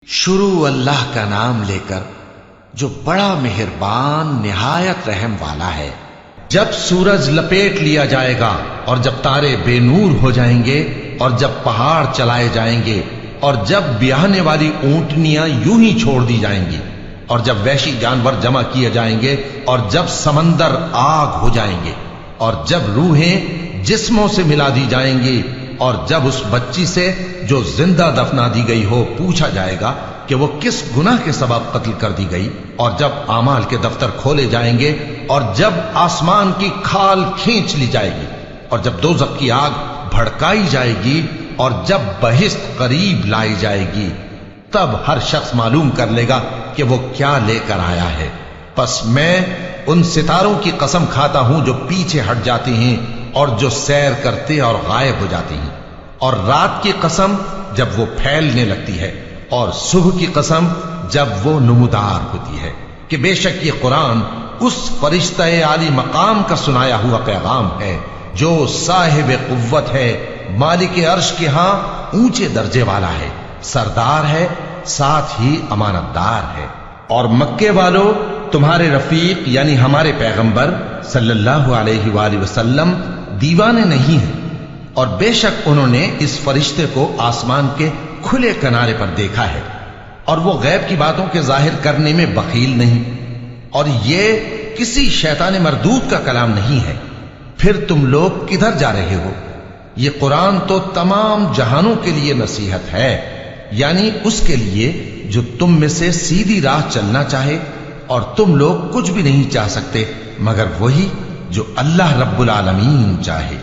شروع اللہ کا نام لے کر جو بڑا مہربان نہایت رحم والا ہے۔ جب سورج لپیٹ لیا جائے گا اور جب تارے بے نور ہو جائیں گے اور جب پہاڑ چلائے جائیں گے اور جب بیاہنے والی اونٹنیاں یوں ہی چھوڑ دی جائیں گی اور جب وحشی جانور جمع کیے جائیں گے اور جب سمندر آگ ہو جائیں گے اور جب روحیں جسموں سے ملا دی جائیں گی اور جب اس بچی سے جو زندہ دفنا دی گئی ہو پوچھا جائے گا کہ وہ کس گناہ کے سبب قتل کر دی گئی، اور جب اعمال کے دفتر کھولے جائیں گے اور جب آسمان کی کھال کھینچ لی جائے گی اور جب دوزخ کی آگ بھڑکائی جائے گی اور جب بہشت قریب لائی جائے گی، تب ہر شخص معلوم کر لے گا کہ وہ کیا لے کر آیا ہے۔ پس میں ان ستاروں کی قسم کھاتا ہوں جو پیچھے ہٹ جاتے ہیں اور جو سیر کرتے اور غائب ہو جاتے ہیں، اور رات کی قسم جب وہ پھیلنے لگتی ہے، اور صبح کی قسم جب وہ نمودار ہوتی ہے، کہ بے شک یہ قرآن اس فرشتہ عالی مقام کا سنایا ہوا پیغام ہے جو صاحب قوت ہے، مالک عرش کے ہاں اونچے درجے والا ہے، سردار ہے، ساتھ ہی امانت دار ہے۔ اور مکے والو، تمہارے رفیق یعنی ہمارے پیغمبر صلی اللہ علیہ وآلہ وسلم دیوانے نہیں ہیں، اور بے شک انہوں نے اس فرشتے کو آسمان کے کھلے کنارے پر دیکھا ہے، اور وہ غیب کی باتوں کے ظاہر کرنے میں بخیل نہیں، اور یہ کسی شیطان مردود کا کلام نہیں ہے۔ پھر تم لوگ کدھر جا رہے ہو؟ یہ قرآن تو تمام جہانوں کے لیے نصیحت ہے، یعنی اس کے لیے جو تم میں سے سیدھی راہ چلنا چاہے، اور تم لوگ کچھ بھی نہیں چاہ سکتے مگر وہی جو اللہ رب العالمین چاہے۔